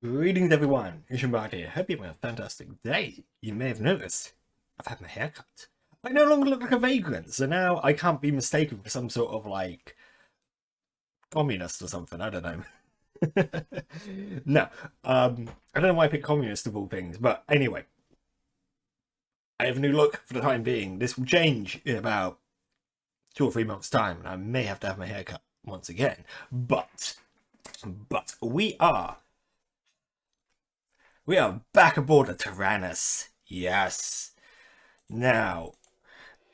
Greetings everyone, Ishinbad here. Hope you're having a fantastic day. You may have noticed I've had my hair cut. I no longer look like a vagrant, so now I can't be mistaken for some sort of like communist or something. I don't know. No, I don't know why I picked communist of all things, but anyway, I have a new look for the time being. This will change in about 2 or 3 months' time, and I may have to have my hair cut once again. But we are back aboard the Tyrannus. Yes. Now,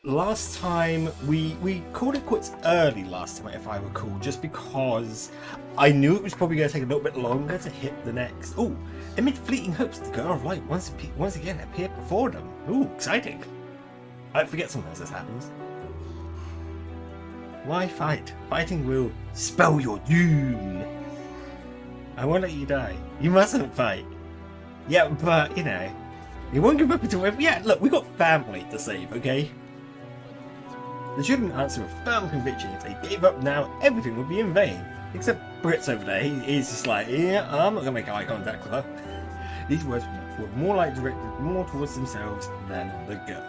last time we called it quits early last time, if I recall, just because I knew it was probably going to take a little bit longer to hit the next. Oh, amid fleeting hopes, the girl of light once again appeared before them. Ooh, exciting! I forget sometimes this happens. Why fight? Fighting will spell your doom. I won't let you die. You mustn't fight. Yeah, but you won't give up until yeah. Look, we got family to save, okay? They shouldn't answer with firm conviction. If they gave up now, everything would be in vain. Except Brit's over there. He's just like, yeah, I'm not gonna make eye contact with her. These words were more like directed more towards themselves than the girl.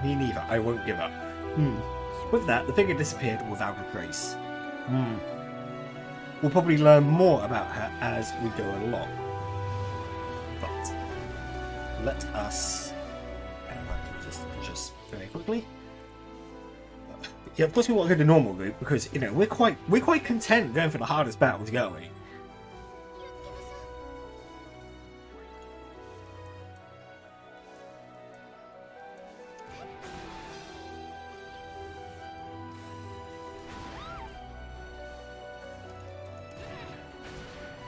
Me neither. I won't give up. With that, the figure disappeared without a trace. We'll probably learn more about her as we go along. But let us just very quickly. Yeah, of course we want to go the normal route because we're quite content going for the hardest battles, going.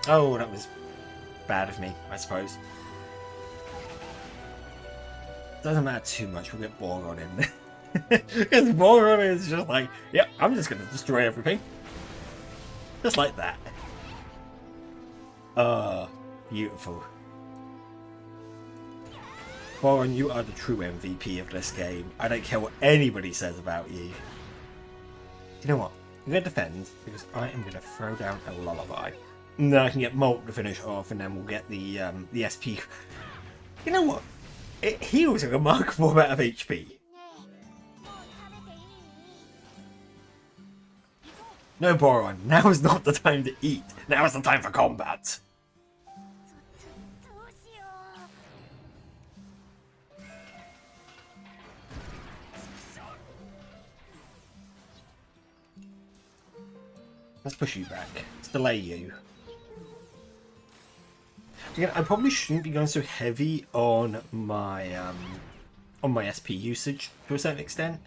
Oh, that was bad of me, I suppose. Doesn't matter too much, we'll get Boron in there. Because Boron is just like, yep, I'm just going to destroy everything. Just like that. Beautiful. Boron, you are the true MVP of this game. I don't care what anybody says about you. You know what? I'm going to defend because I am going to throw down a lullaby. And then I can get Molt to finish off, and then we'll get the SP. You know what? It heals a remarkable amount of HP. No, Boron, now is not the time to eat. Now is the time for combat. Let's push you back. Let's delay you. Again, I probably shouldn't be going so heavy on my SP usage to a certain extent.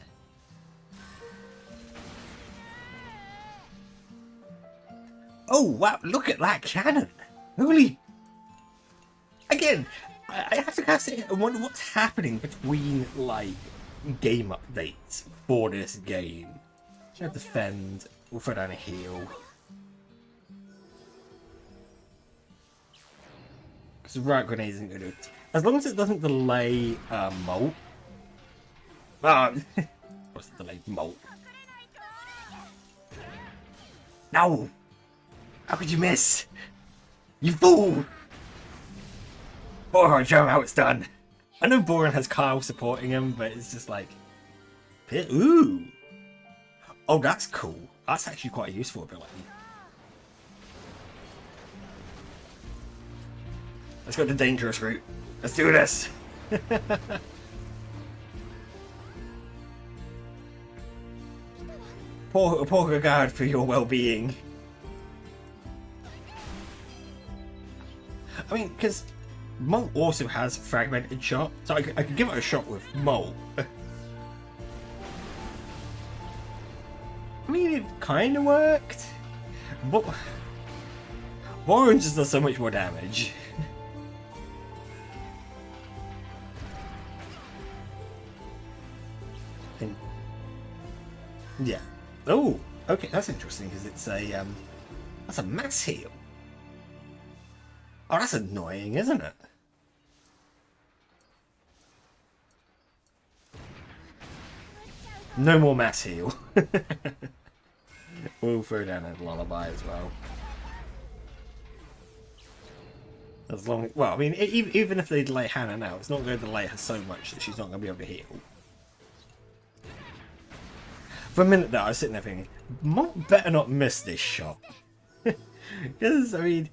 Oh wow! Look at that cannon! Holy! Again, I have to cast it and wonder what's happening between like game updates for this game. Should defend. We'll throw down a heal. Because riot grenade isn't going to do it. As long as it doesn't delay Molt. What's the delay? Molt. No! How could you miss? You fool! Boron, show him how it's done. I know Boron has Kyle supporting him, but it's just like... Ooh! Oh, that's cool. That's actually quite a useful ability. Let's go the dangerous route. Let's do this! Poor regard for your well-being. I mean, because Molt also has fragmented shot, so I could give it a shot with Molt. I mean, it kind of worked, but Boron just does so much more damage. And, yeah. Oh, okay, that's interesting because it's a that's a mass heal. Oh, that's annoying, isn't it? No more mass heal. We'll throw down a lullaby as well. As long, well, I mean, even if they delay Hannah now, it's not going to delay her so much that she's not going to be able to heal. For a minute there, I was sitting there thinking, Monk better not miss this shot. Because, I mean,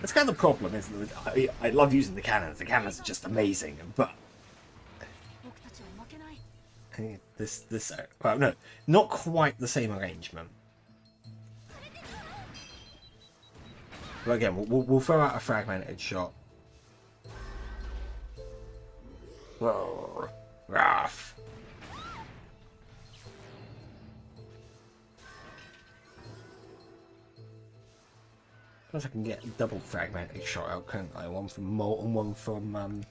that's kind of the problem, isn't it? I love using the cannons. The cannons are just amazing, but this, well, no, not quite the same arrangement. But again, we'll throw out a fragmented shot. Whoa, rough. Plus I can get a double fragmented shot out, can't I? One from Molten, one from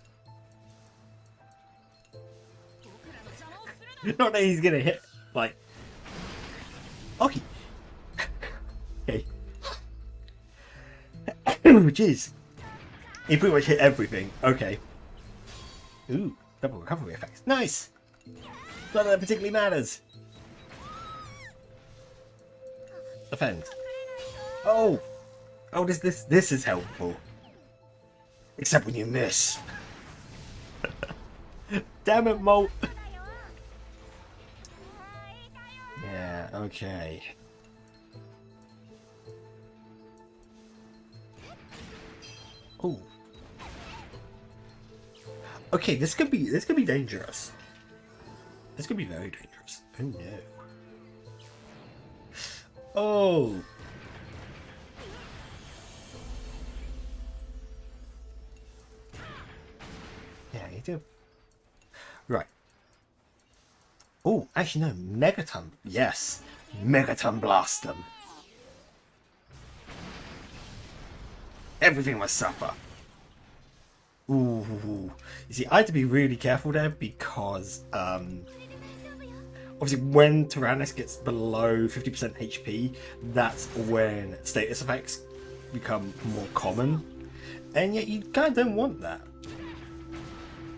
Not that he's gonna hit, like... Okay. Okay. Jeez. He pretty much hit everything. Okay. Ooh, double recovery effects. Nice! Not that it particularly matters. Defend. Oh! Oh, this is helpful. Except when you miss. Damn it, Molt! Yeah, okay. Oh. Okay, this could be dangerous. This could be very dangerous. Oh no. Oh. Yeah, you do. Right. Oh, actually no, Megaton. Yes. Megaton blast them. Everything must suffer. Ooh. You see, I had to be really careful there because obviously when Tyrannus gets below 50% HP, that's when status effects become more common. And yet you kind of don't want that.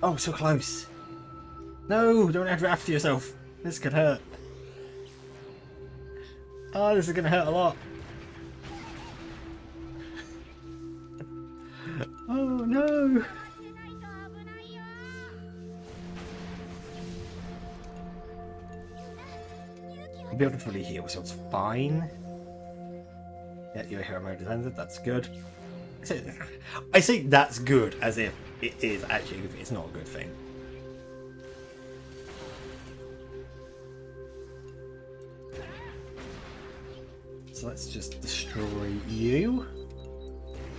Oh, so close. No, don't add wrath to yourself. This could hurt. Oh, this is going to hurt a lot. Oh, no. I'll be able to fully heal, so it's fine. Yeah, your hero mode is ended. That's good. I say that's good as if it is actually, it's not a good thing. So let's just destroy you.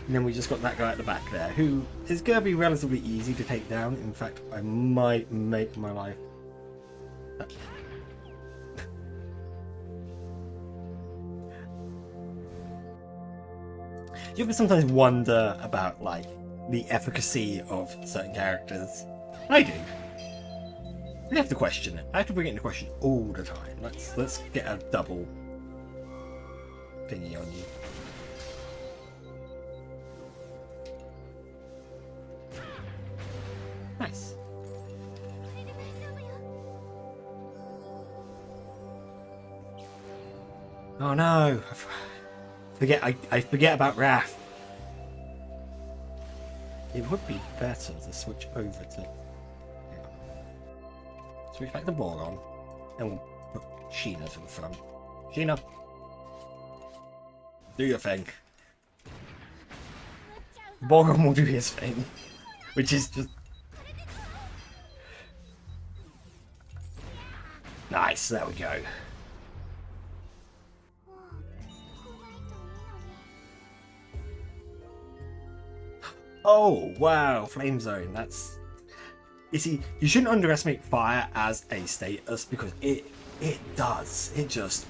And then we just got that guy at the back there, who is going to be relatively easy to take down. In fact, I might make my life... You ever sometimes wonder about, like, the efficacy of certain characters? I do. I have to question it. I have to bring it into question all the time. Let's get a double thingy on you. Nice. Oh no! I forget about Wrath. It would be better to switch over to... Yeah. Switch back to Borgon, and we'll put Sheena to the front. Sheena! Do your thing. Borgon will do his thing. Which is just... Nice, there we go. Oh, wow, Flame Zone, that's... You see, you shouldn't underestimate fire as a status, because it does. It just...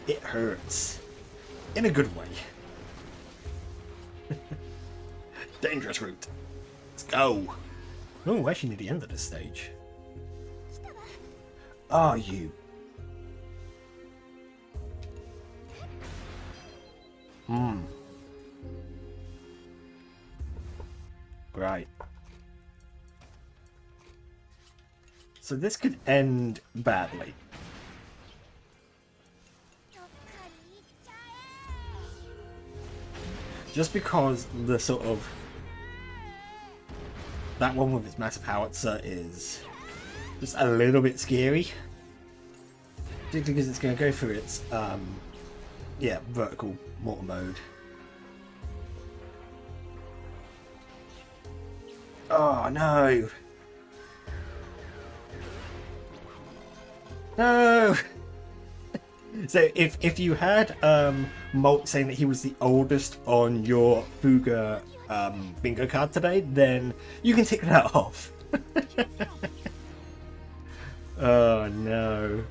It hurts. In a good way. Dangerous route. Let's go. Oh, we're actually near the end of this stage. Are you? Right. So this could end badly. Just because the sort of... That one with its massive howitzer is just a little bit scary. Particularly because it's going to go through its, yeah, vertical mortar mode. Oh, no! No! So if you had Molt saying that he was the oldest on your Fuga bingo card today, then you can tick that off. Oh no.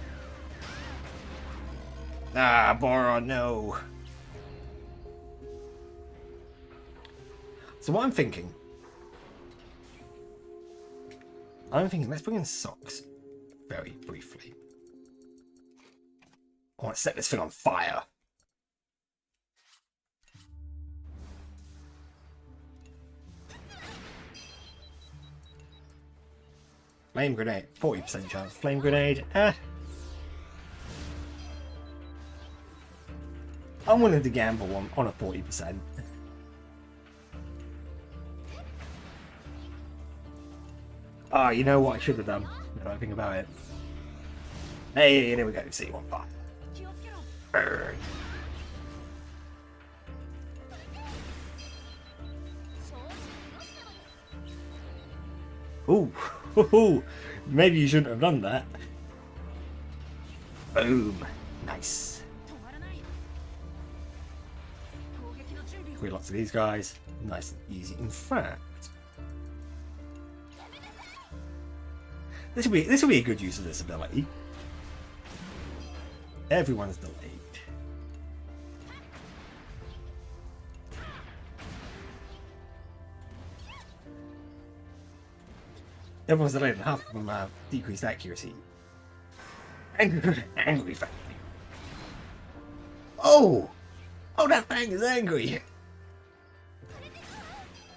Ah, Boron, no. So what I'm thinking, let's bring in socks very briefly. I want to set this thing on fire. Flame grenade, 40% chance. Flame grenade, I'm willing to gamble on a 40%. Ah, you know what I should have done? Now that I think about it. Hey, there we go. See you on fire. Burn. Ooh, maybe you shouldn't have done that. Boom. Nice. We lots of these guys. Nice and easy. In fact, this will be a good use of this ability. Everyone's delayed. Everyone's delayed and half of them have decreased accuracy. Angry Fang. Oh! Oh, that Fang is angry!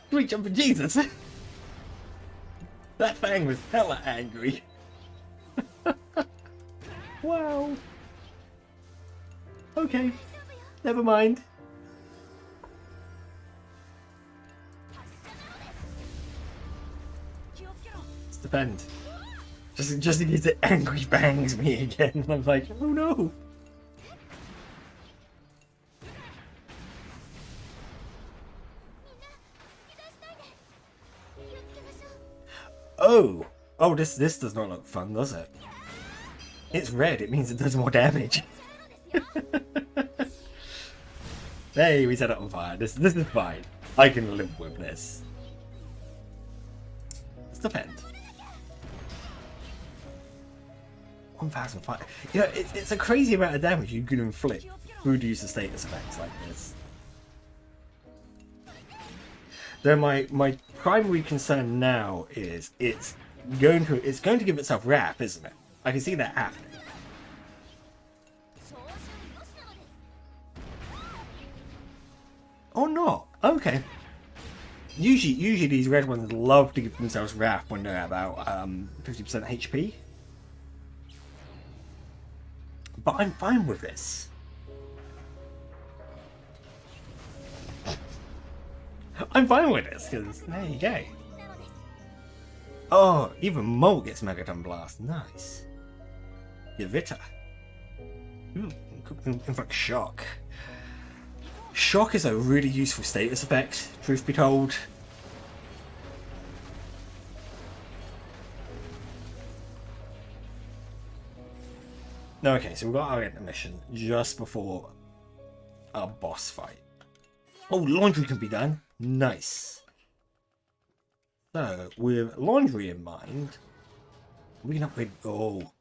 Sweet jumping Jesus! That Fang was hella angry. Wow. Okay. Never mind. It's depend. Just in case it angry bangs me again. And I'm like, oh no. Oh! Oh, this does not look fun, does it? It's red, it means it does more damage. Hey, we set it on fire. This is fine. I can live with this. Let's defend. 1,005. You know, it's a crazy amount of damage you can inflict through the use of status effects like this. Though my primary concern now is it's going to give itself wrap, isn't it? I can see that happening. Or not. Okay. Usually these red ones love to give themselves wrap when they're about 50% HP. But I'm fine with this. I'm fine with this, because there you go. Oh, even Molt gets Megaton Blast. Nice. Yavita. In fact, Shock. Shock is a really useful status effect, truth be told. Okay, so we've got our intermission just before our boss fight. Oh, laundry can be done. Nice. So, with laundry in mind, we can upgrade... Oh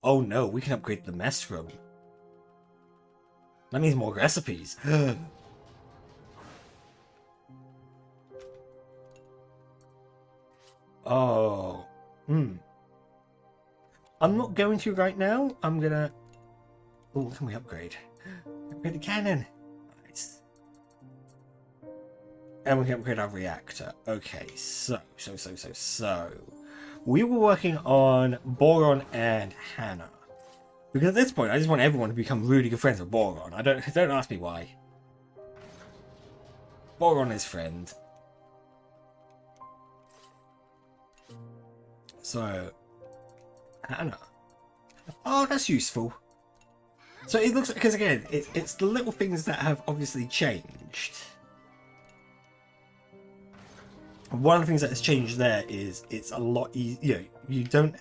no, we can upgrade the mess room. That means more recipes. Oh. I'm not going to right now. I'm gonna... Oh, what can we upgrade? Upgrade the cannon. Nice. And we can upgrade our reactor. Okay, so. We were working on Boron and Hannah. Because at this point, I just want everyone to become really good friends with Boron. Don't ask me why. Boron is friend. So, Hannah. Oh, that's useful. So it looks, because again, it's the little things that have obviously changed. One of the things that has changed there is it's a lot easier. You don't.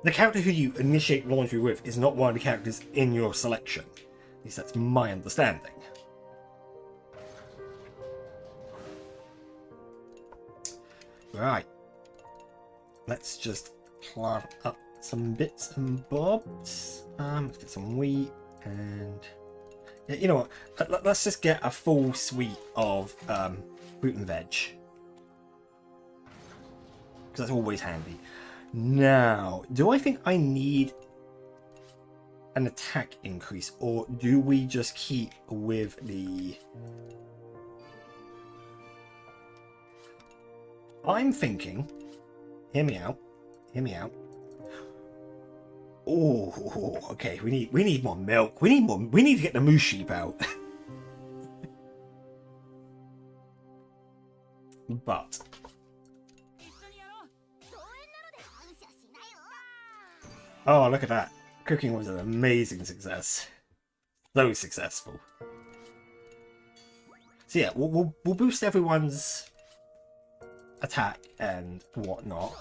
The character who you initiate laundry with is not one of the characters in your selection. At least that's my understanding. Right. Let's just plant up some bits and bobs. Let's get some wheat and... Yeah, you know what? Let's just get a full suite of fruit and veg. Because that's always handy. Now, do I think I need an attack increase, or do we just keep with the... I'm thinking... Hear me out. Hear me out. Oh, okay. We need more milk. We need to get the moose sheep out. But oh, look at that. Cooking was an amazing success. So successful. So yeah, we'll boost everyone's attack and whatnot.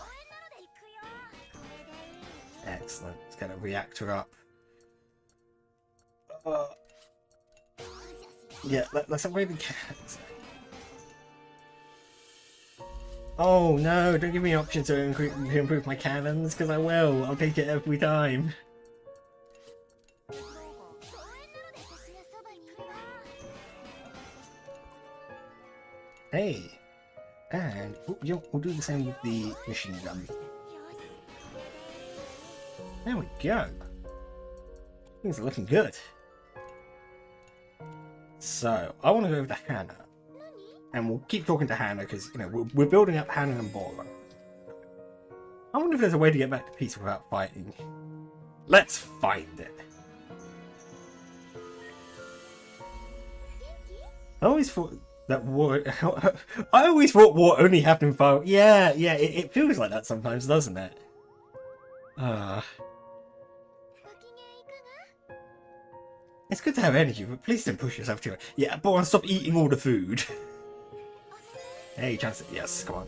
Excellent. Let's get a reactor up. Yeah, let's upgrade the cats. Oh no, don't give me an option to improve my cannons, because I will. I'll take it every time. Hey, and we'll do the same with the machine gun. There we go. Things are looking good. So, I want to go over to Hannah. And we'll keep talking to Hannah because, you know, we're building up Hannah and Boron. I wonder if there's a way to get back to peace without fighting. Let's find it. I always thought that war... I always thought war only happened in fire... Yeah, it feels like that sometimes, doesn't it? It's good to have energy, but please don't push yourself too much. Yeah, Boron, stop eating all the food. Hey, chance it. Yes, come on.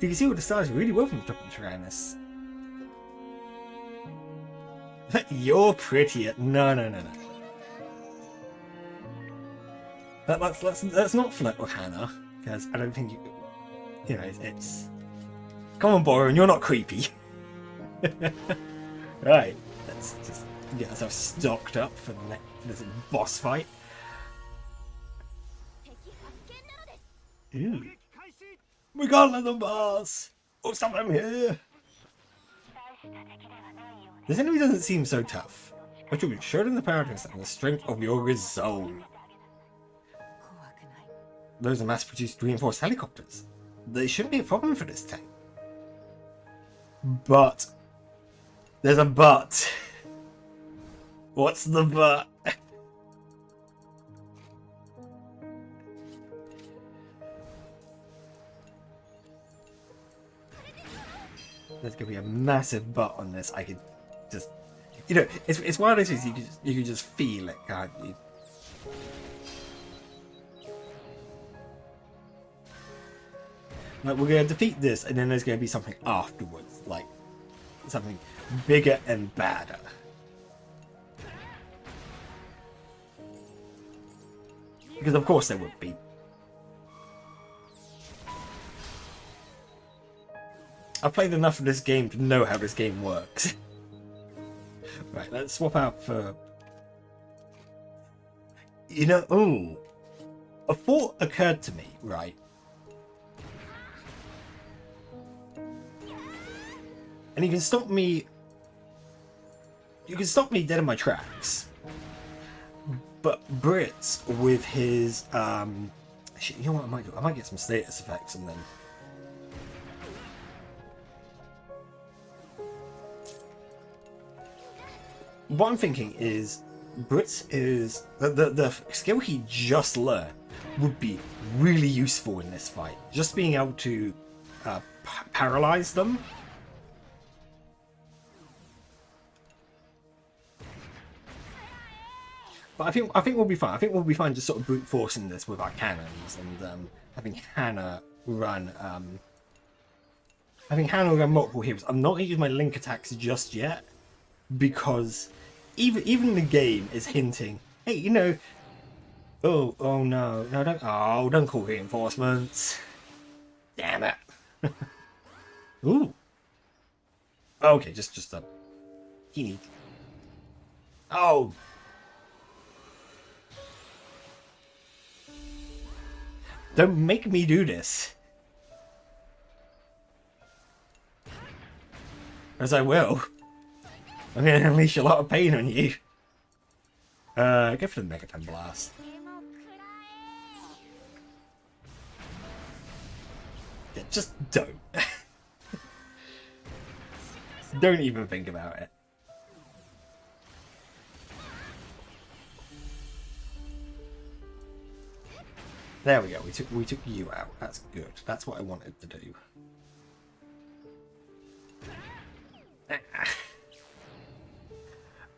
You can see all the stars really well from the top of the Tyrannus. You're prettier. No. Let's not flirt with Hannah, because I don't think you know, it's... Come on, Boron, you're not creepy. Right, let's just get ourselves stocked up for this boss fight. Ooh. We gotta let them pass! Oh, stop them here! This enemy doesn't seem so tough. But you'll be sure in the paradox and the strength of your resolve. Those are mass-produced reinforced helicopters. They shouldn't be a problem for this tank. But... There's a but. What's the but? There's gonna be a massive butt on this. I could just, you know, it's one of those things you can just feel it, can't you? Like, we're gonna defeat this, and then there's gonna be something afterwards, like something bigger and badder. Because of course there would be. I've played enough of this game to know how this game works. Right, let's swap out for... You know, ooh. A thought occurred to me, right? And you can stop me... You can stop me dead in my tracks. But Brits with his... Shit, you know what I might do? I might get some status effects and then... What I'm thinking is, Brits is the skill he just learned would be really useful in this fight. Just being able to paralyze them. But I think we'll be fine. I think we'll be fine just sort of brute forcing this with our cannons and having Hannah run multiple heroes. I'm not going to use my link attacks just yet because even the game is hinting, hey, you know, oh no, don't call reinforcements. Damn it. Ooh. Okay, just a teeny. Oh. Don't make me do this. As I will. I'm going to unleash a lot of pain on you. Go for the Megaton Blast. Yeah, just don't. Don't even think about it. There we go. We took you out. That's good. That's what I wanted to do.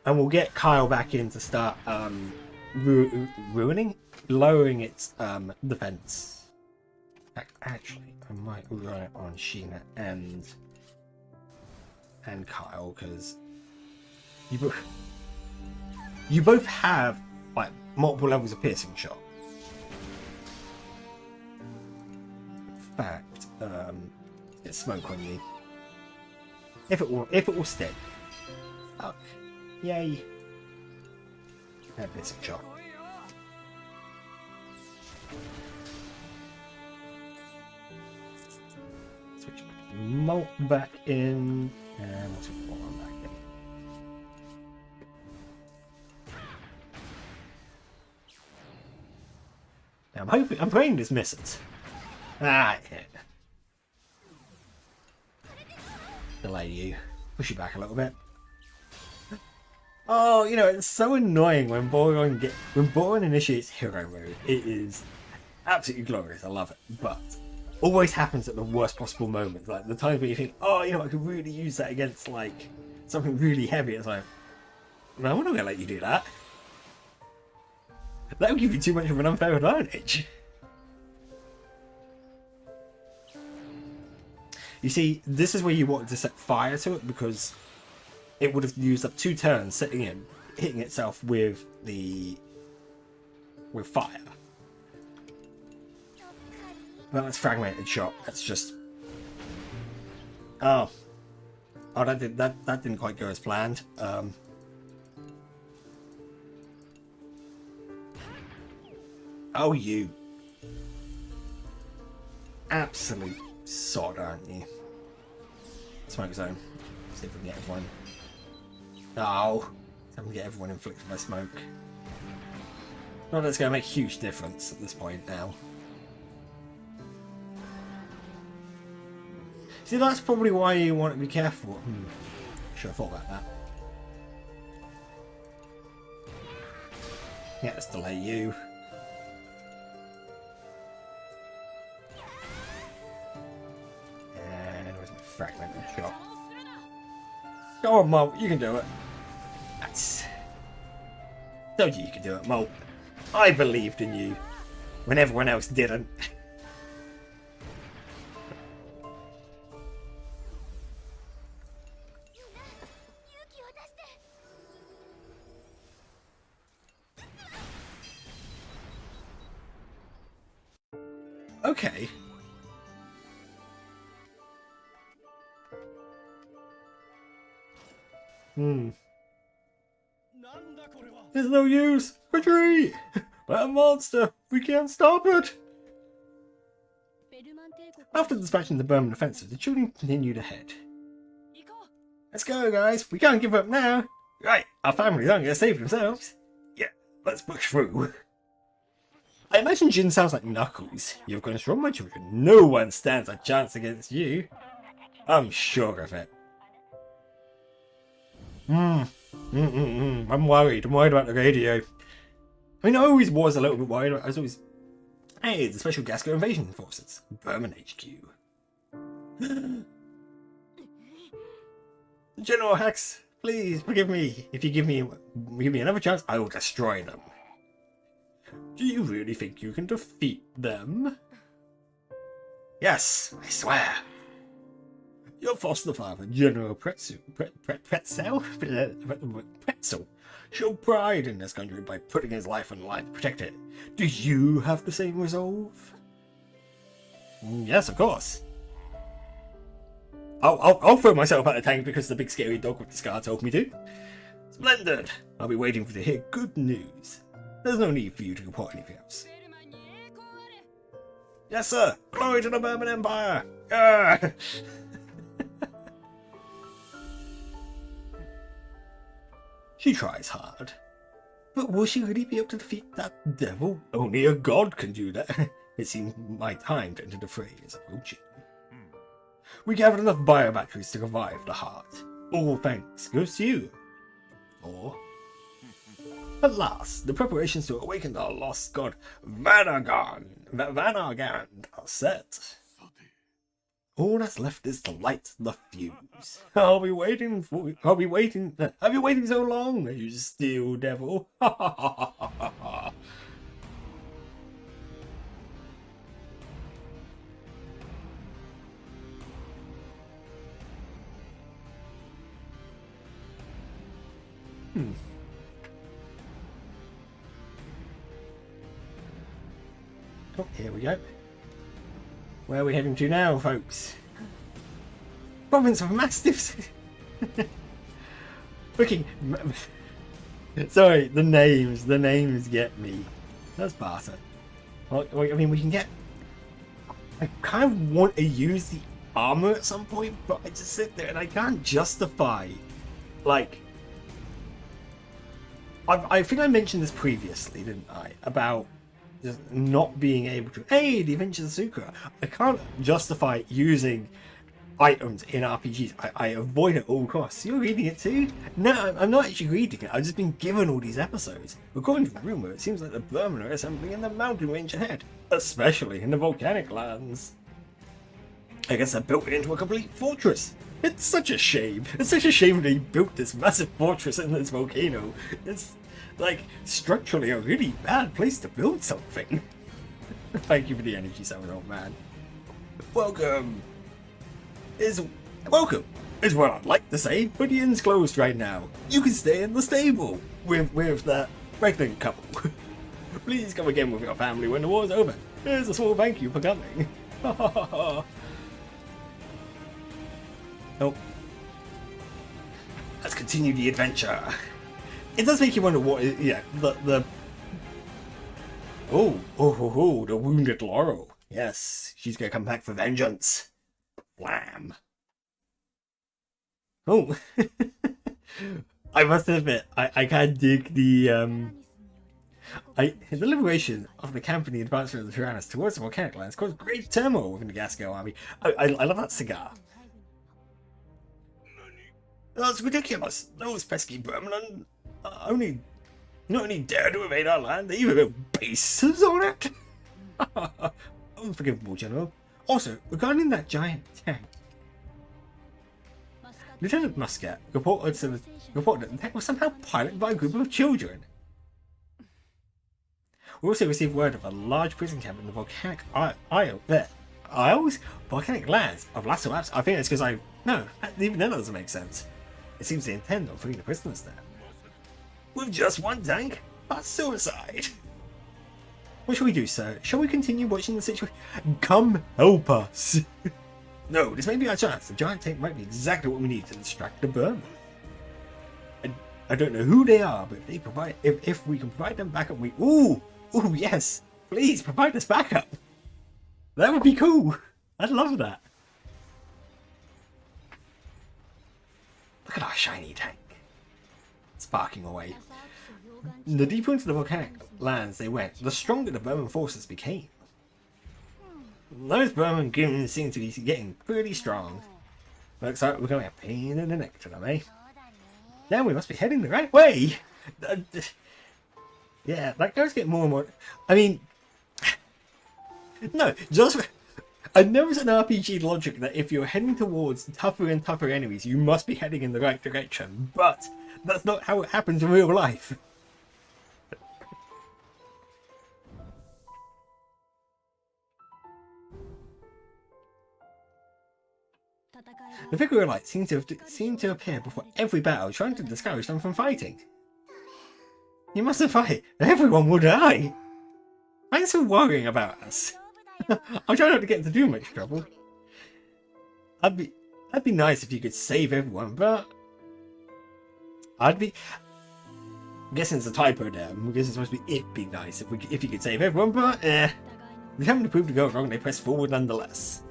And we'll get Kyle back in to start lowering its defense. Actually, I might run it on Sheena and Kyle because you both have like multiple levels of piercing shot. In fact, get smoke on you. If it will stick. Fuck. Yay. And piercing shot. Switch Molt back in. And we'll switch one back in. Now I'm praying this misses. Ah, it hit. Delay you. Push you back a little bit. Oh, you know, it's so annoying when Boron initiates hero mode. It is absolutely glorious. I love it. But always happens at the worst possible moments. Like the times where you think, oh, you know, I could really use that against like something really heavy. It's like, no, I'm not going to let you do that. That would give you too much of an unfair advantage. You see, this is where you wanted to set fire to it because it would have used up 2 turns hitting itself with fire. Well, that's fragmented shot. That's just that didn't quite go as planned. Oh, you absolute sod, aren't you? Smoke zone. See if we can get everyone. Oh, I'm gonna get everyone inflicted by smoke. Not that it's gonna make a huge difference at this point now. See, that's probably why you want to be careful. Should have thought about that. Yeah, let's delay you. And where's my fragmented shot? Go on, Mo, you can do it. That's... Told you could do it, Mo. I believed in you when everyone else didn't. Okay. There's no use! Retreat! That monster! We can't stop it! After dispatching the Berman offensive, the children continued ahead. Let's go, guys! We can't give up now! Right, our families aren't going to save themselves. Yeah, let's push through. I imagine Jin sounds like Knuckles. You've gone strong, my children. No one stands a chance against you. I'm sure of it. I'm worried. I'm worried about the radio. I mean, I always was a little bit worried. I was always Hey, the Special Gasco Invasion Forces, Berman HQ. General Hex, please forgive me. If you give me another chance, I will destroy them. Do you really think you can defeat them? Yes, I swear. Your foster father, General Pretzel, showed pride in this country by putting his life on the line to protect it. Do you have the same resolve? Yes, of course. I'll throw myself out of the tank because the big scary dog with the scar told me to. Splendid. I'll be waiting to hear good news. There's no need for you to report anything else. Yes, sir. Glory to the Berman Empire. She tries hard. But will she really be able to defeat that devil? Only a god can do that. It seems my time to enter the fray is approaching. We gathered enough biobatteries to revive the heart. All thanks goes to you. Or at last, the preparations to awaken the lost god Vanargand are set. All that's left is to light the fuse. I'll be waiting so long, you steel devil. Oh, here we go. Where are we heading to now, folks? Province of Mastiffs. Freaking. Sorry, the names get me. That's barter. Well, I mean, we can get. I kind of want to use the armor at some point, but I just sit there and I can't justify, like. I think I mentioned this previously, didn't I? About just not being able to. Hey, the Adventures of Sakura. I can't justify using items in RPGs. I avoid it at all costs. You're reading it too? No, I'm not actually reading it. I've just been given all these episodes. According to rumor, it seems like the Berman are assembling in the mountain range ahead, especially in the volcanic lands. I guess I built it into a complete fortress. It's such a shame. It's such a shame they built this massive fortress in this volcano. It's like structurally a really bad place to build something. Thank you for the energy, summon, old man. Welcome is what I'd like to say, but the inn's closed right now. You can stay in the stable with that pregnant couple. Please come again with your family when the war's over. Here's a small thank you for coming. Oh. Let's continue the adventure. It does make you wonder what is, the the wounded Laurel. Yes, she's gonna come back for vengeance. Flam. Oh. I must admit, I can't dig the the liberation of the camp and the advancement of the Tyrannus towards the volcanic lands caused great turmoil within the Gasco army. I love that cigar. That's ridiculous. Those pesky Berman not only dare to invade our land, they even built bases on it. Unforgivable, General. Also, regarding that giant tank, Lieutenant Muscat reported that the tank was somehow piloted by a group of children. We also received word of a large prison camp in the volcanic volcanic lands of Lasso Apps. I think it's because even that doesn't make sense. It seems they intend on freeing the prisoners there. With just one tank? That's suicide. What shall we do, sir? Shall we continue watching the situation? Come help us. No, this may be our chance. The giant tank might be exactly what we need to distract the Berman. I don't know who they are, but if we can provide them backup, ooh, yes, please provide us backup. That would be cool. I'd love that. Look at our shiny tank. Sparking away. The deeper into the volcanic lands they went, the stronger the Berman forces became. Those Berman goons seem to be getting pretty strong. Looks like we're going to have a pain in the neck to them, eh? Now we must be heading the right way! Yeah, that guy's getting more and more... I mean... No, just... I know it's an RPG logic that if you're heading towards tougher and tougher enemies, you must be heading in the right direction, but that's not how it happens in real life. The figure of light seemed to appear before every battle, trying to discourage them from fighting. You mustn't fight. Everyone will die. Thanks for worrying about us. I'll try not to get into too much trouble. That'd be nice if you could save everyone, but I'm guessing it's a typo there. I'm guessing it's supposed to be it'd be nice if you could save everyone, but determined to prove to go wrong, they press forward nonetheless.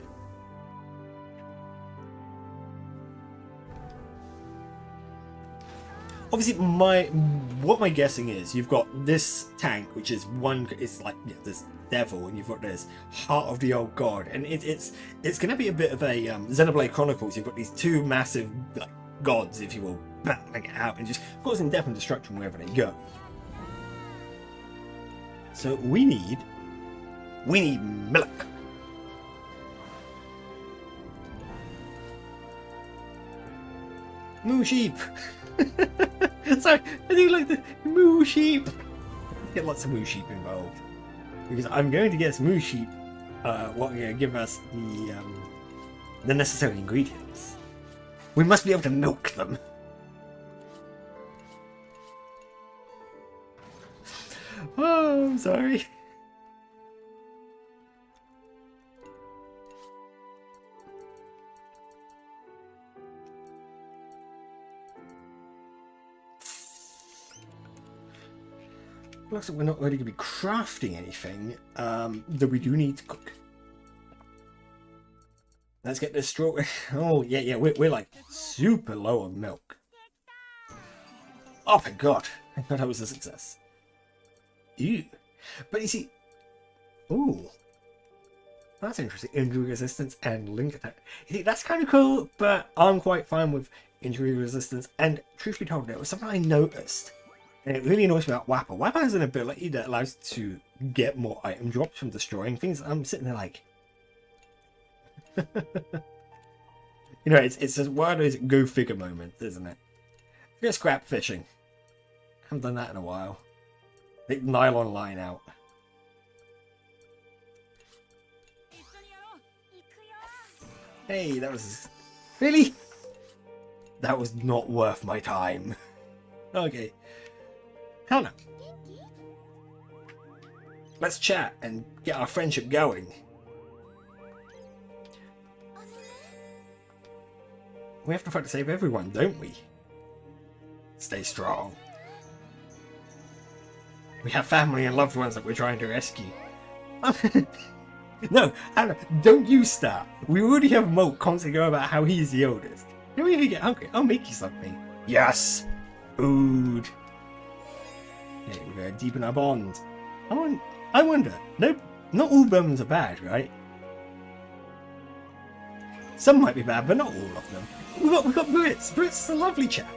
Obviously, what my guessing is, you've got this tank, which is this devil, and you've got this heart of the old god, and it's going to be a bit of a Xenoblade Chronicles. You've got these two massive gods, if you will, battling it out and just causing death and destruction wherever they go. So we need milk. Moo sheep. Sorry, I do like the moo sheep. Get lots of moo sheep involved because I'm going to get some moo sheep. What are going to give us the necessary ingredients? We must be able to milk them. Oh, I'm sorry. Looks like we're not really going to be crafting anything that we do need to cook. Let's get this straw. Oh, yeah, we're like super low on milk. Oh, thank God. I thought that was a success. Ew. But you see, ooh, that's interesting. Injury resistance and link attack. You see, that's kind of cool, but I'm quite fine with injury resistance. And truth be told, it was something I noticed. And it really annoys me about Wappa. Wappa has an ability that allows you to get more item drops from destroying things. I'm sitting there like... you know, it's just one of those go figure moments, isn't it? Go scrap fishing. Haven't done that in a while. Big nylon line out. Hey, that was... Really? That was not worth my time. Okay. Hannah. Let's chat and get our friendship going. We have to fight to save everyone, don't we? Stay strong. We have family and loved ones that we're trying to rescue. No, Hannah, don't you start. We already have Moat constantly go about how he's the oldest. Don't even get hungry. I'll make you something. Yes! Food. Yeah, we're going to deepen our bond. I wonder. No, not all Bermans are bad, right? Some might be bad, but not all of them. We've got Brits. Brits is a lovely chap.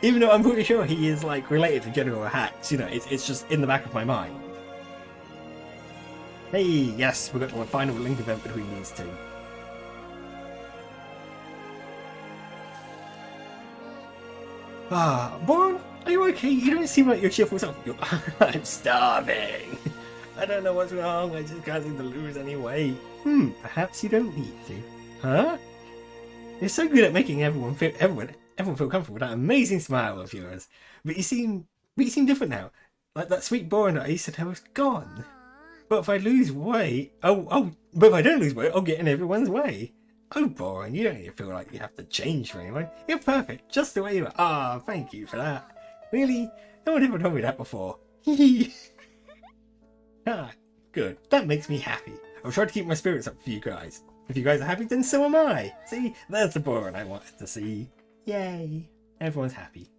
Even though I'm pretty sure he is like related to General Hacks, you know, it's just in the back of my mind. Hey, yes, we've got the final link event between these two. Ah, Born, are you okay? You don't seem like your cheerful self. I'm starving. I don't know what's wrong. I just can't seem to lose any weight. Perhaps you don't need to. Huh? You're so good at making everyone feel comfortable with that amazing smile of yours. But you seem different now. Like that sweet Boran that I used to tell was gone. But if I lose weight, but if I don't lose weight, I'll get in everyone's way. Oh, Boran, you don't need to feel like you have to change for anyone. You're perfect, just the way you are. Ah, thank you for that. Really? No one ever told me that before. Ah, good. That makes me happy. I'll try to keep my spirits up for you guys. If you guys are happy, then so am I. See, there's the Boran I wanted to see. Yay. Everyone's happy.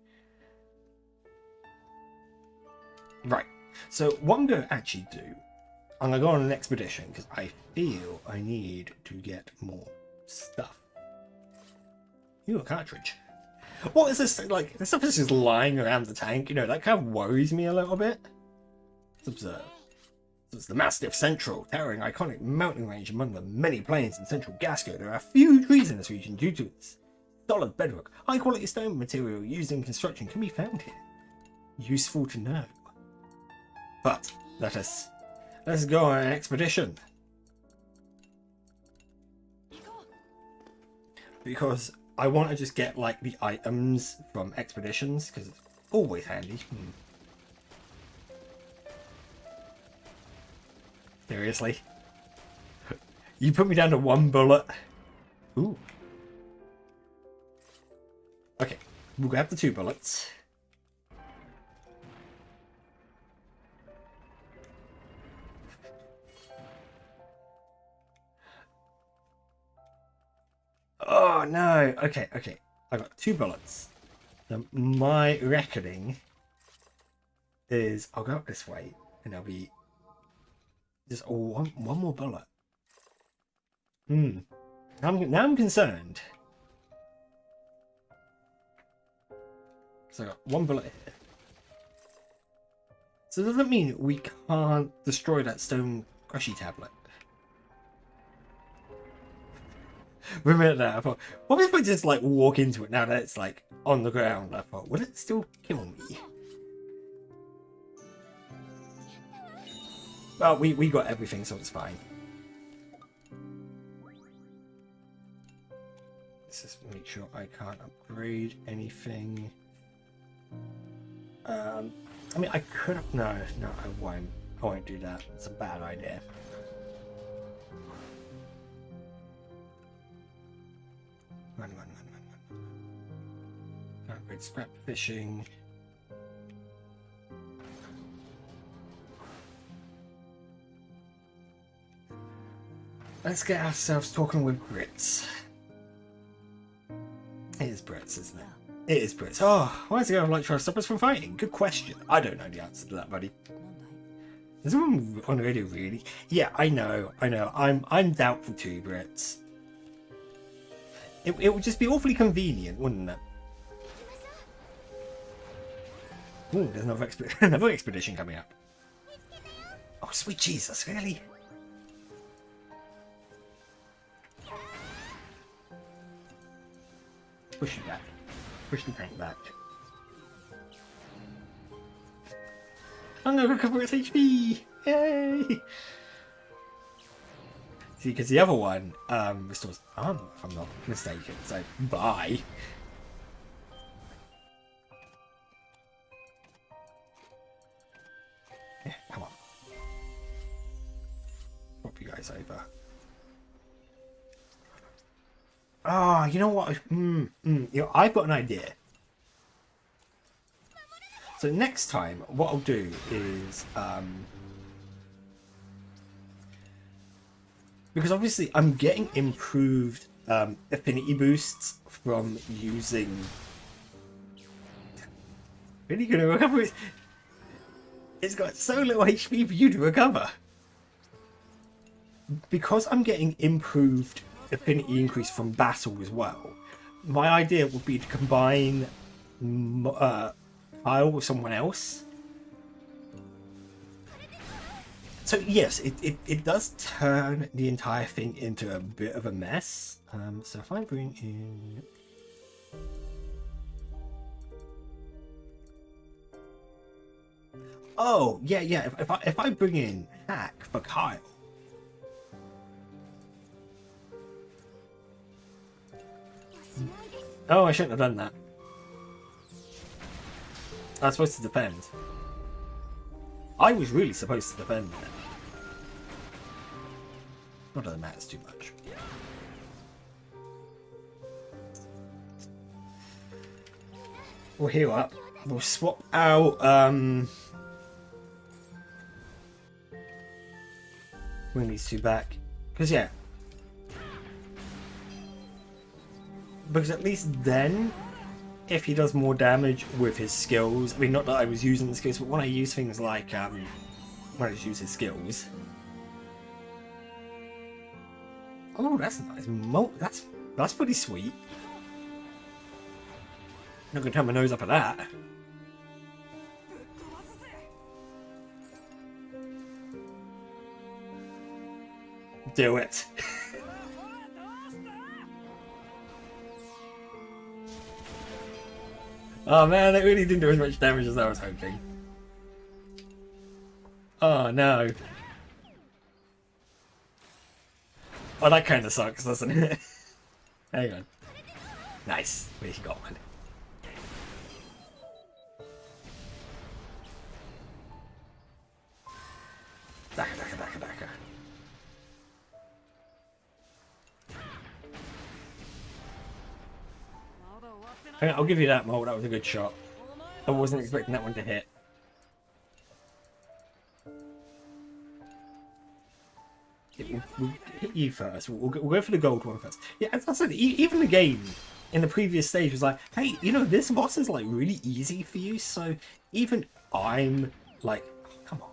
Right. So what I'm going to actually do, I'm going to go on an expedition because I feel I need to get more stuff. You a cartridge. What is this? Like, this stuff is just lying around the tank. You know, that kind of worries me a little bit. Let's observe. So it's the massive central, towering, iconic mountain range among the many plains in central Gasco. There are few trees in this region due to its solid bedrock. High quality stone material used in construction can be found here. Useful to know. But let's go on an expedition. Because I want to just get like the items from expeditions because it's always handy. Seriously? You put me down to 1 bullet. Ooh. Okay, we'll grab the 2 bullets. Oh no! Okay. I got 2 bullets. Now, my reckoning is I'll go up this way and I'll be just one more bullet. Now I'm concerned. So I got 1 bullet here. So does that mean we can't destroy that stone crushy tablet? Remember that? I thought, what if I just like walk into it now that it's like on the ground? I thought, will it still kill me? Well, we got everything, so it's fine. Let's just make sure I can't upgrade anything. I mean, I could have... No, I won't. I won't do that. It's a bad idea. Run. Upgrade scrap fishing. Let's get ourselves talking with Brits. It is Brits, isn't it? It is Brits. Oh, why is the guy like trying to stop us from fighting? Good question. I don't know the answer to that, buddy. Is someone on the radio really? Yeah, I know. I'm doubtful too, Brits. It would just be awfully convenient, wouldn't it? Ooh, there's another expedition coming up. Oh, sweet Jesus, really? Push it back. Push the tank back. I'm gonna recover its HP! Yay! See, because the other one restores armor, if I'm not mistaken. So, bye. Yeah, come on. Swap you guys over. Ah, you know what? You know, I've got an idea. So next time, what I'll do is, because obviously I'm getting improved affinity boosts from using. Really gonna recover it? It's got so little HP for you to recover. Because I'm getting improved affinity increase from battle as well, my idea would be to combine Kyle with someone else. So yes, it does turn the entire thing into a bit of a mess. So if I bring in... Oh, yeah, if I bring in Hack for Kyle. Oh, I shouldn't have done that. I was supposed to defend. I was really supposed to defend that. Not that it matters too much. We'll heal up. We'll swap out bring these 2 back. Because yeah. Because at least then, if he does more damage with his skills, I mean, not that I was using the skills, but when I use things like, when I just use his skills. Oh, that's nice. That's pretty sweet. Not gonna turn my nose up at that. Do it. Oh man, that really didn't do as much damage as I was hoping. Oh no. Oh, that kind of sucks, doesn't it? Hang on. Nice. We got one. Daka, daka, daka, daka. I'll give you that, Mo. That was a good shot. I wasn't expecting that one to hit. We'll hit you first. We'll go for the gold one first. Yeah, as I said, even the game in the previous stage was like, hey, you know, this boss is like really easy for you, so even I'm like, oh, come on.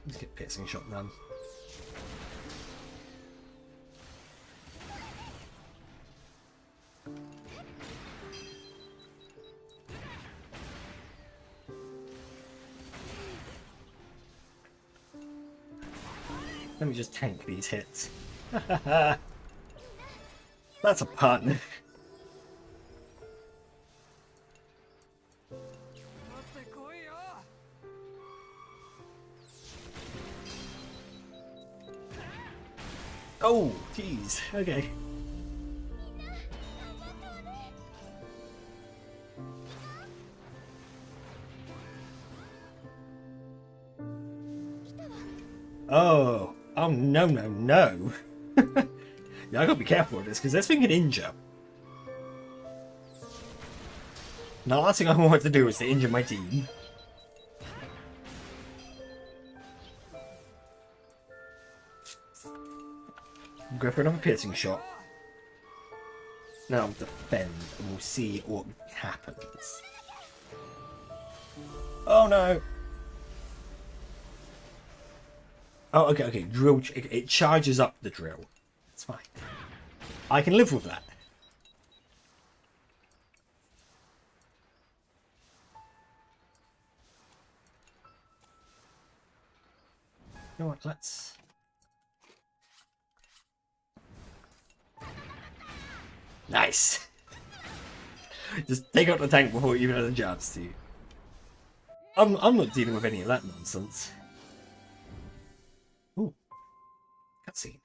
Let's get piercing shot done. Let me just tank these hits. That's a pun. Oh, jeez. Okay. Oh. Oh, no, no, no. Yeah, I gotta be careful with this, because this thing can injure. Now, the last thing I want to do is to injure my team. Go for another piercing shot. Now defend, and we'll see what happens. Oh no! Oh, okay, okay. Drill. It charges up the drill. It's fine. I can live with that. You know what? Let's. Nice. Just take out the tank before you even had a chance to. I'm not dealing with any of that nonsense. Ooh. Cutscene.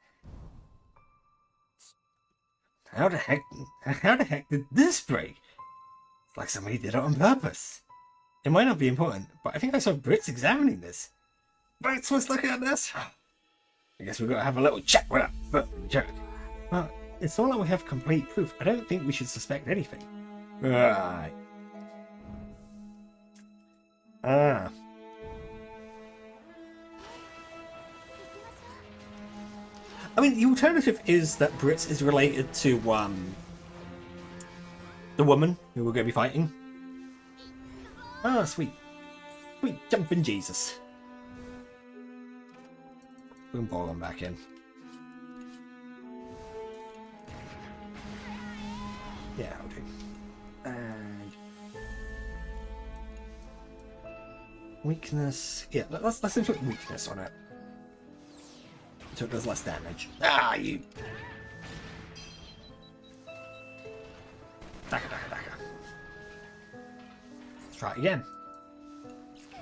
How the heck did this break? It's like somebody did it on purpose. It might not be important, but I think I saw Brits examining this. Brits was looking at this? I guess we've got to have a little chat with that jerk. Well, it's not like we have complete proof. I don't think we should suspect anything. Right. Ah. I mean, the alternative is that Brits is related to the woman who we're going to be fighting. Ah, sweet. Sweet jumping Jesus. Boom ball on back in. Yeah, I'll do. And weakness. Yeah, let's inflict weakness on it. So it does less damage. Ah, you. Daka, daka, daka. Let's try it again.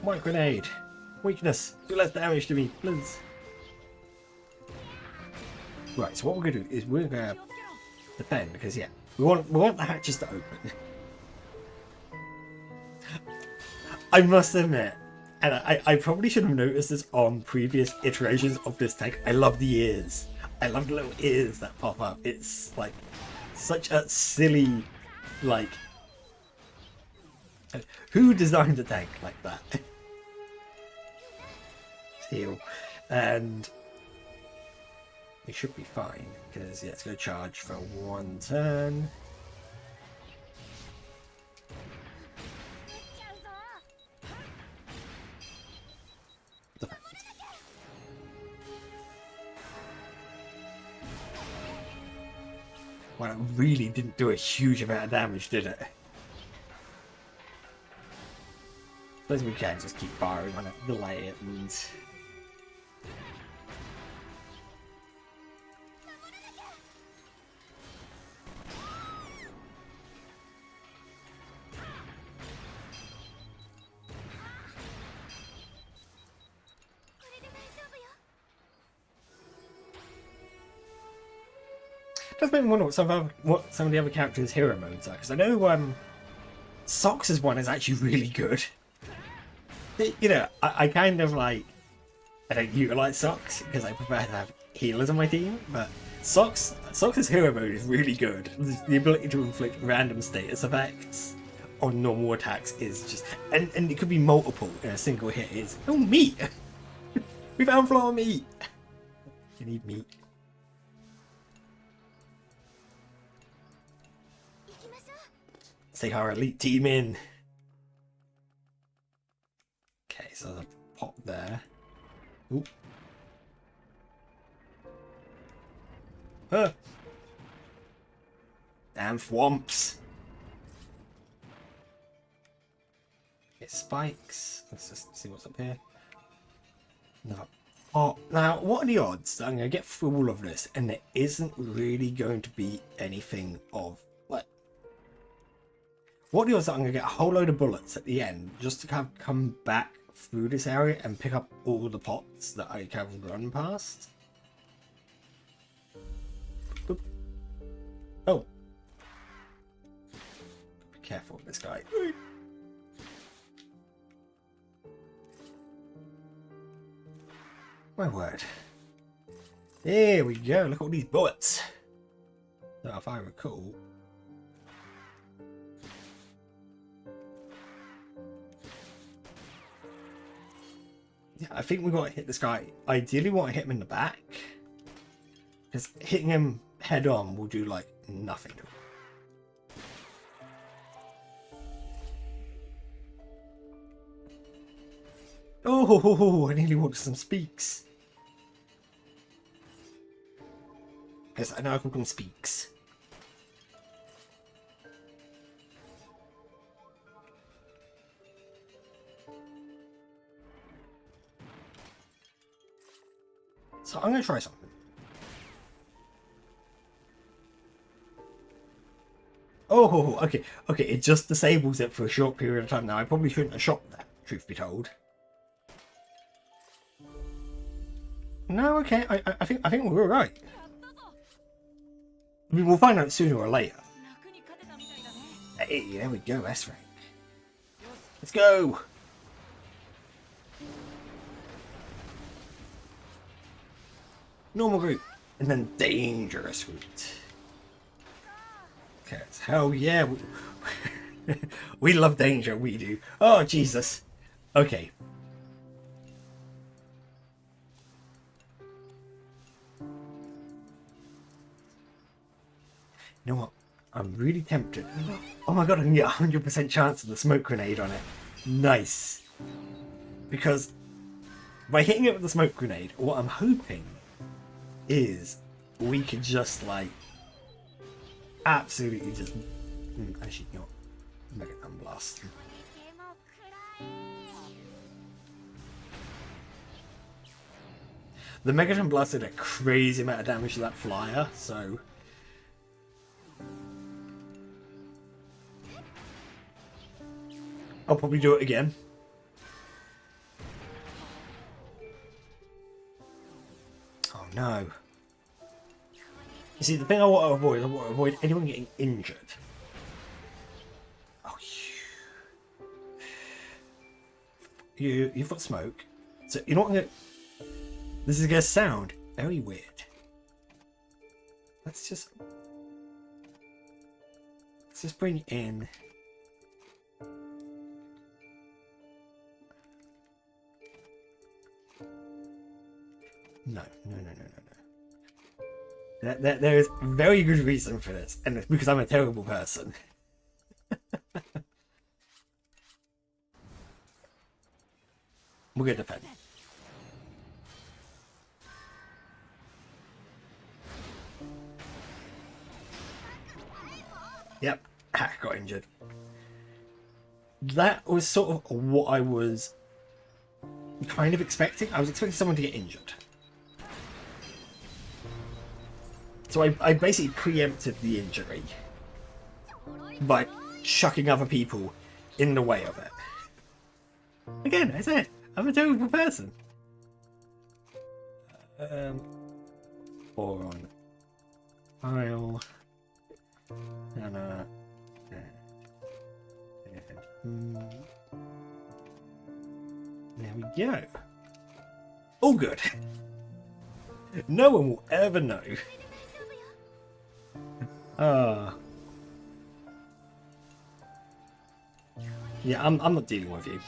White grenade. Weakness. Do less damage to me, please. Right, so what we're going to do is we're going to defend, because, yeah, we want the hatches to open. I must admit, and I probably should have noticed this on previous iterations of this tank, I love the ears. I love the little ears that pop up. It's, like, such a silly, like... Who designed a tank like that? Heal. And... it should be fine, because yeah, it's going to charge for one turn. Well, it really didn't do a huge amount of damage, did it? suppose we can just keep firing on it, delay it, and... Does make me wonder what some of the other characters' hero modes are, because I know Sox's one is actually really good. You know, I kind of like, I don't utilize Sox because I prefer to have healers on my team, but Sox's hero mode is really good. The ability to inflict random status effects on normal attacks is just, and it could be multiple in a single hit. Is oh meat, we found floor meat. You need meat. Let's take our elite team in. Okay, so there's a pot there. Ooh. Huh. Damn swamps. Get spikes. Let's just see what's up here. No. Oh, now what are the odds that I'm going to get through all of this and there isn't really going to be anything of like. What are the odds that I'm going to get a whole load of bullets at the end just to kind of come back through this area and pick up all the pots that I kind of run past? Boop. Oh. Be careful with this guy. My word. Here we go. Look at all these bullets. So if I recall. Yeah, I think we got to hit this guy. Ideally, want to hit him in the back. Because hitting him head on will do like nothing to him. Oh, I nearly wanted some speaks. Yes, I know I call them speaks. So I'm going to try something. Oh, okay. Okay, it just disables it for a short period of time. Now, I probably shouldn't have shot that, truth be told. No, okay. I think we're all right. I mean, we'll find out sooner or later. Hey, there we go, S rank. Let's go. Normal route, and then dangerous route. Okay, hell yeah. We love danger, we do. Oh, Jesus. Okay. You know what? I'm really tempted. Oh my god, I can get a 100% chance of the smoke grenade on it. Nice. Because by hitting it with the smoke grenade, what I'm hoping is we could just like absolutely just actually not Mega Gun Blast. The Mega Gun Blast did a crazy amount of damage to that flyer, so I'll probably do it again. Oh no. You see, the thing I want to avoid anyone getting injured. Oh, you've got smoke. So, you know what I'm going to... This is going to sound very weird. Let's just bring in... No. There is very good reason for this, and it's because I'm a terrible person. We're gonna defend. Yep, got injured. that was sort of what I was kind of expecting. I was expecting someone to get injured. So I basically preempted the injury by chucking other people in the way of it. Again, I said, I'm a terrible person. Boron. I'll... There we go. All good. No one will ever know. Yeah, I'm not dealing with you.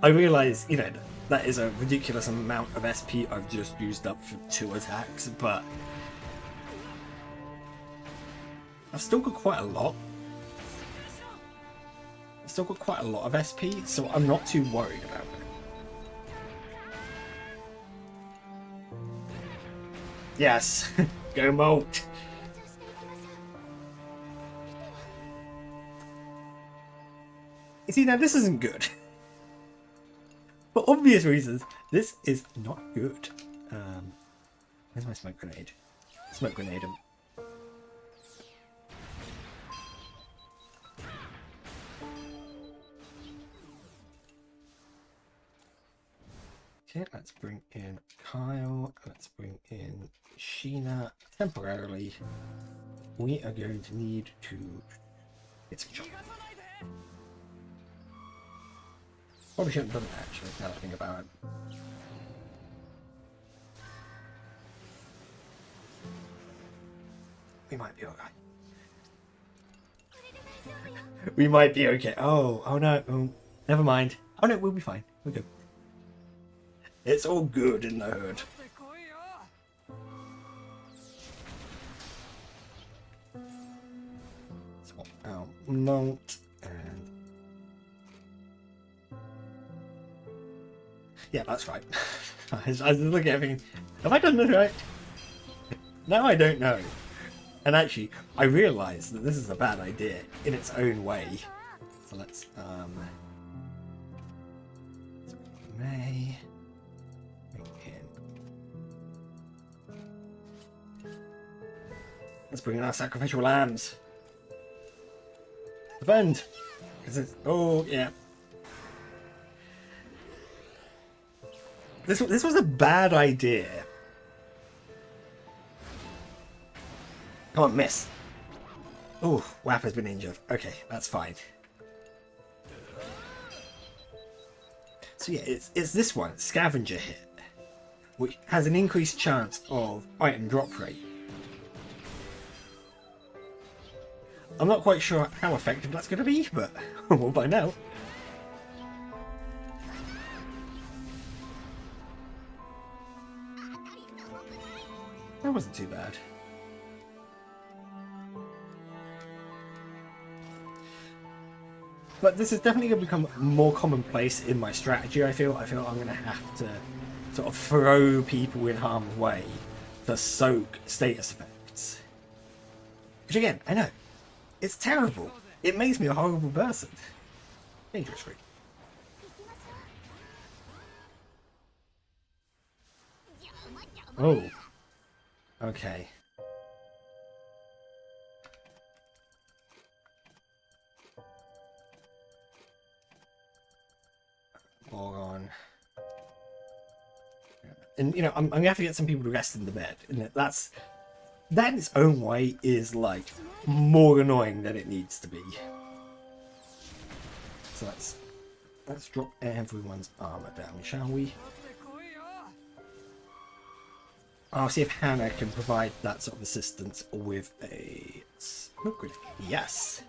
I realise, you know, that is a ridiculous amount of SP I've just used up for 2 attacks, but I've still got quite a lot. I've still got quite a lot of SP, so I'm not too worried about it. Yes, go Molt. You see, now this isn't good. For obvious reasons, this is not good. Where's my smoke grenade? Smoke grenade him. Okay, let's bring in Kyle. Let's bring in Sheena. Temporarily, we are going to need to get some shots. Probably shouldn't have done that, actually, now that I think about it. We might be alright. We might be okay. Oh no. Oh, never mind. Oh no, we'll be fine. We're good. It's all good in the hood. Swap out Molt and... Yeah, that's right. I was looking at everything. Have I done this right? Now I don't know. And actually, I realised that this is a bad idea in its own way. So let's May bring in. Let's bring in our sacrificial lambs. Defend! Oh yeah. This was a bad idea. Come on, miss. Oh, Wap has been injured. Okay, that's fine. So yeah, it's this one, Scavenger Hit, which has an increased chance of item drop rate. I'm not quite sure how effective that's going to be, but we'll find out. That wasn't too bad. But this is definitely going to become more commonplace in my strategy, I feel. I'm going to have to sort of throw people in harm's way to soak status effects. Which again, I know, it's terrible. It makes me a horrible person. Dangerous free. Oh. Okay. Hold on. And you know, I'm gonna have to get some people to rest in the bed, and that in its own way is like more annoying than it needs to be. So let's drop everyone's armor down, shall we? I'll see if Hannah can provide that sort of assistance with a smoke grenade. Yes.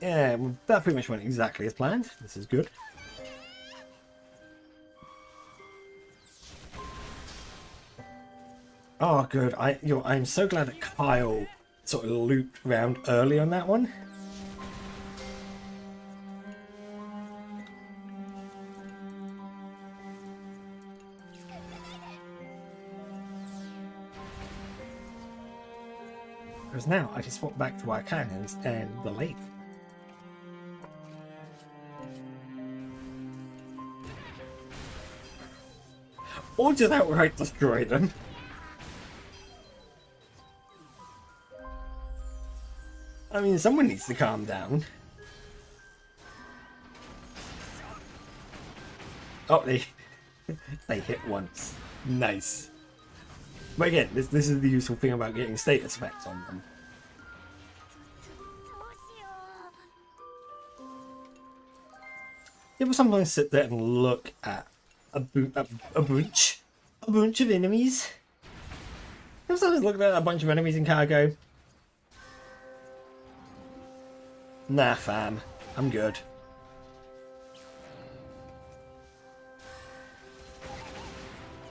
Yeah, well, that pretty much went exactly as planned. This is good. Oh, good. I'm so glad that Kyle sort of looped around early on that one. Because now I can swap back to our cannons and the lake. Or just outright destroy them. I mean, someone needs to calm down. Oh, they hit once. Nice. But again, this is the useful thing about getting status effects on them. You ever sometimes sit there and look at a bunch of enemies? You ever sometimes look at a bunch of enemies in cargo? Nah, fam. I'm good.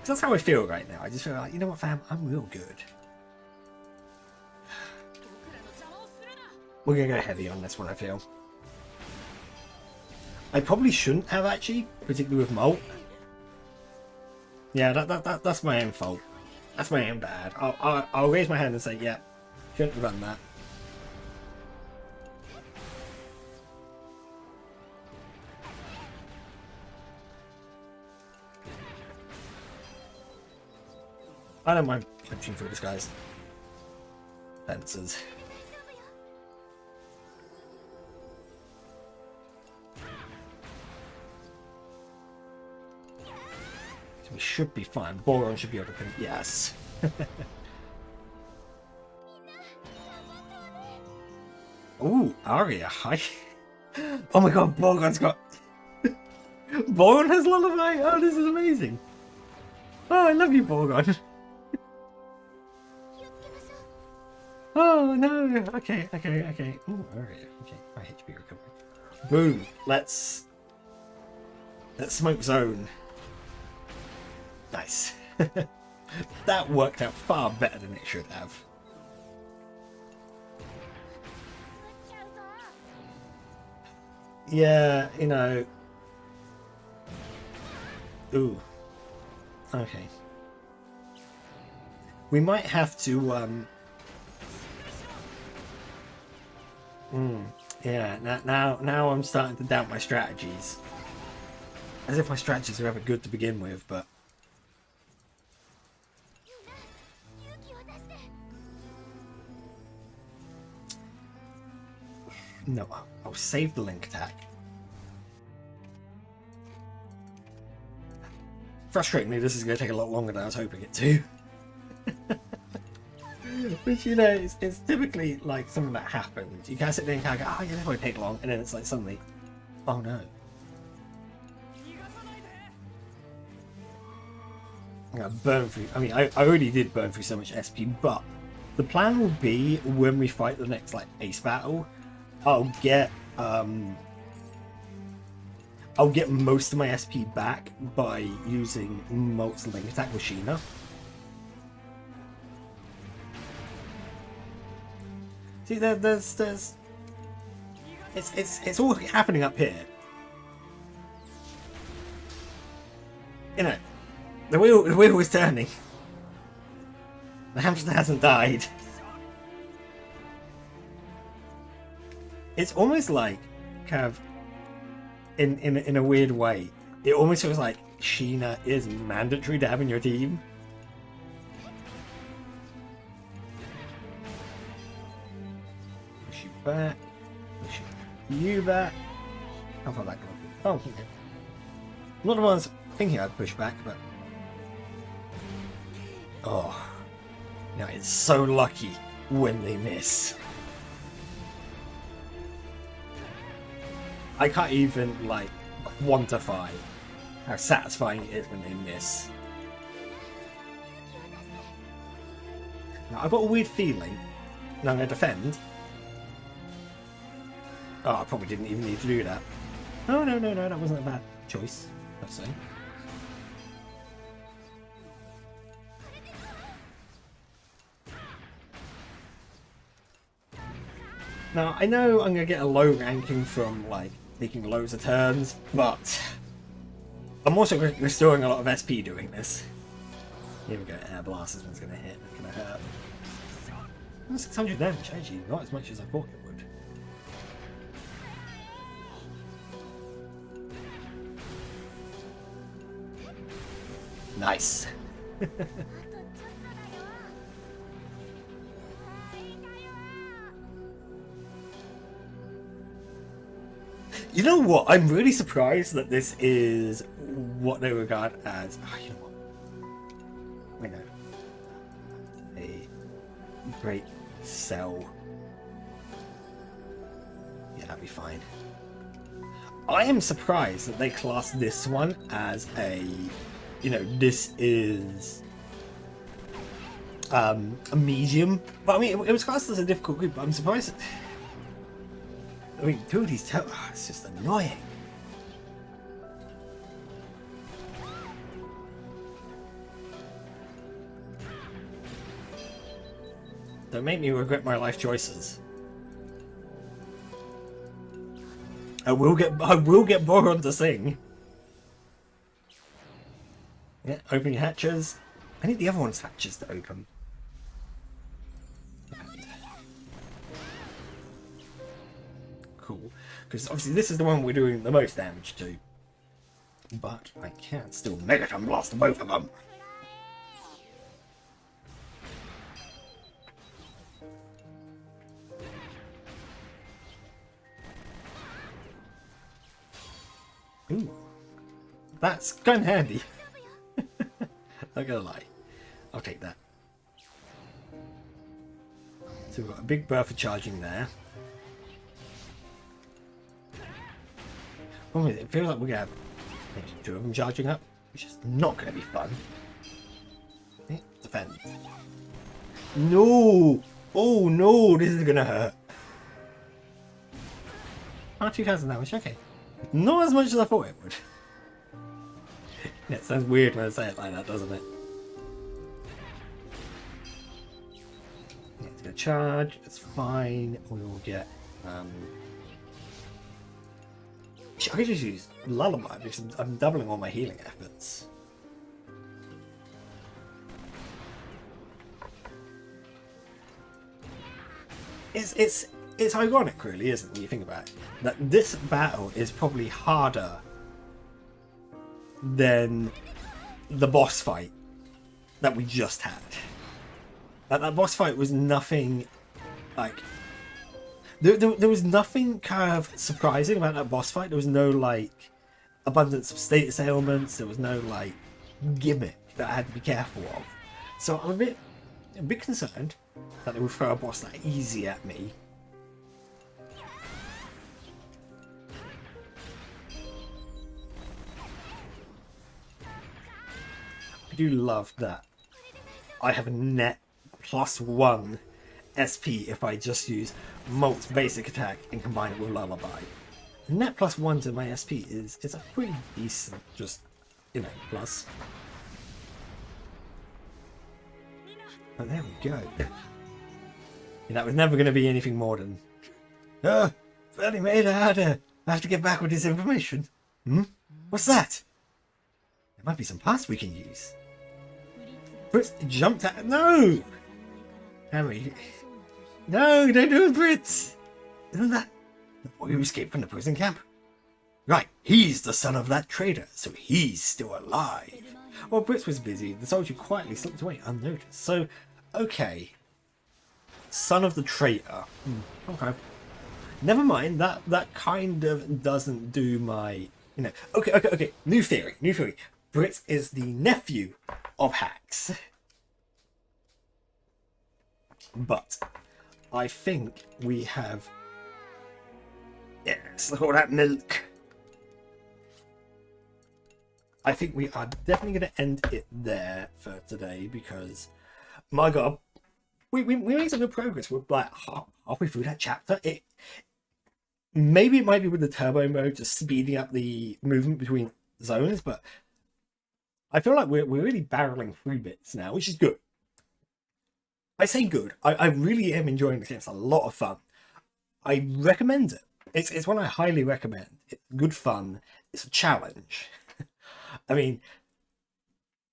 That's how I feel right now. I just feel like, you know what, fam? I'm real good. We're gonna go heavy on this one, I feel. I probably shouldn't have, actually, particularly with Molt. Yeah, that's my own fault. That's my own bad. I'll raise my hand and say, yeah, shouldn't have done that. I don't mind punching through this guy's fences. So we should be fine. Boron should be able to finish. Yes. Ooh, Aria. Hi. Oh my god, Borgon's got... Boron has Lullaby. Oh, this is amazing. Oh, I love you, Borgon. Oh no! Okay. Ooh, Aria. Okay, my HP recovery. Boom. Let's smoke zone. Nice. That worked out far better than it should have. Yeah, you know. Ooh. Okay. We might have to yeah, now I'm starting to doubt my strategies. As if my strategies are ever good to begin with, but... No, I'll save the link attack. Frustratingly, this is going to take a lot longer than I was hoping it to. Which, you know, it's typically like something that happens. You kind of sit there and kind of go, oh yeah, this won't take long, and then it's like suddenly, oh no. I'm gonna burn through. I mean, I already did burn through so much SP, but the plan will be when we fight the next like ace battle, I'll get most of my SP back by using Molt's link attack with Sheena. See, there's it's all happening up here. You know, the wheel is turning. The hamster hasn't died. It's almost like kind of in a weird way. It almost feels like Sheena is mandatory to have in your team. Back, push you back. How far back? Oh, okay. Not the ones thinking I'd push back, but oh, now it's so lucky when they miss. I can't even like quantify how satisfying it is when they miss. Now I've got a weird feeling, and I'm going to defend. Oh, I probably didn't even need to do that. Oh, no, that wasn't a bad choice, per se. Now, I know I'm going to get a low ranking from, like, taking loads of turns, but I'm also restoring a lot of SP doing this. Here we go, Air Blast, this one's going to hit, it's going to hurt. 600 damage, actually, not as much as I thought it would. Nice. You know what? I'm really surprised that this is what they regard as. Oh, you know what? I know. A great cell. Yeah, that'd be fine. I am surprised that they class this one as a. You know, this is a medium. But I mean, it was classed as a difficult group, but I'm surprised. I mean, two of these it's just annoying. Don't make me regret my life choices. I will get Boron to sing. Yeah, opening hatches. I need the other one's hatches to open. Cool. Because obviously this is the one we're doing the most damage to. But I can still Megaton Blast both of them. Ooh. That's kind of handy. Not gonna lie. I'll take that. So we've got a big buffer charging there. Well, it feels like we're gonna have two of them charging up, which is not gonna be fun. Okay, defend. No! Oh no, this is gonna hurt. Ah, 2,000 damage, okay. Not as much as I thought it would. Yeah, it sounds weird when I say it like that, doesn't it? Yeah, it's gonna charge, it's fine. We will get I could just use Lullaby because I'm doubling all my healing efforts. It's ironic, really, isn't it, when you think about it? That this battle is probably harder than the boss fight that we just had. That boss fight was nothing like. There was nothing kind of surprising about that boss fight. There was no like abundance of status ailments. There was no like gimmick that I had to be careful of. So I'm a bit concerned that they would throw a boss that easy at me. I do love that I have a net +1 SP if I just use Molt's basic attack and combine it with Lullaby. The net +1 to my SP is a pretty decent, just, you know, plus. But there we go. Yeah, that was never going to be anything more than, fairly made I have to get back with this information. What's that? There might be some parts we can use. Brits jumped at. No! Harry. No, don't do it, Brits! Isn't that the boy who escaped from the prison camp? Right, he's the son of that traitor, so he's still alive. While Brits was busy, the soldier quietly slipped away unnoticed. So, okay. Son of the traitor. Okay. Never mind, that kind of doesn't do my... You know. Okay. New theory. Brits is the nephew of Hax. But I think we have... Yes, look at all that milk. I think we are definitely going to end it there for today because, my God, we made some good progress. We're like halfway through that chapter. Maybe it might be with the turbo mode, just speeding up the movement between zones, but I feel like we're really barreling through bits now, which is good. I say good. I really am enjoying this game. It's a lot of fun. I recommend it. It's one I highly recommend. It's good fun. It's a challenge. I mean,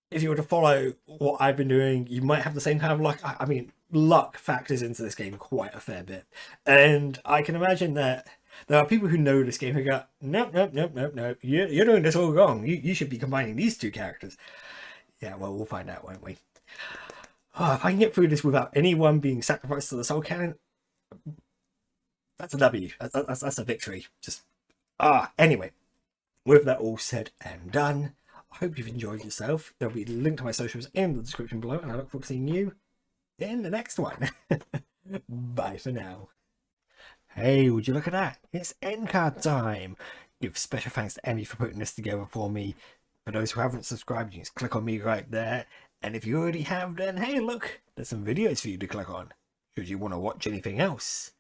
if you were to follow what I've been doing, you might have the same kind of luck. I mean, luck factors into this game quite a fair bit. And I can imagine that there are people who know this game who go, nope, nope, nope, nope, nope. You're doing this all wrong. You should be combining these two characters. Yeah, well, we'll find out, won't we? Oh, if I can get through this without anyone being sacrificed to the Soul Cannon, that's a W. That's a victory. Just anyway, with that all said and done, I hope you've enjoyed yourself. There'll be a link to my socials in the description below, and I look forward to seeing you in the next one. Bye for now. Hey, would you look at that? It's end card time. Give special thanks to Emmy for putting this together for me. For those who haven't subscribed, you can just click on me right there. And if you already have, then hey, look, there's some videos for you to click on, should you want to watch anything else.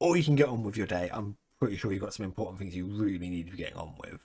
Or you can get on with your day. I'm pretty sure you've got some important things you really need to be getting on with.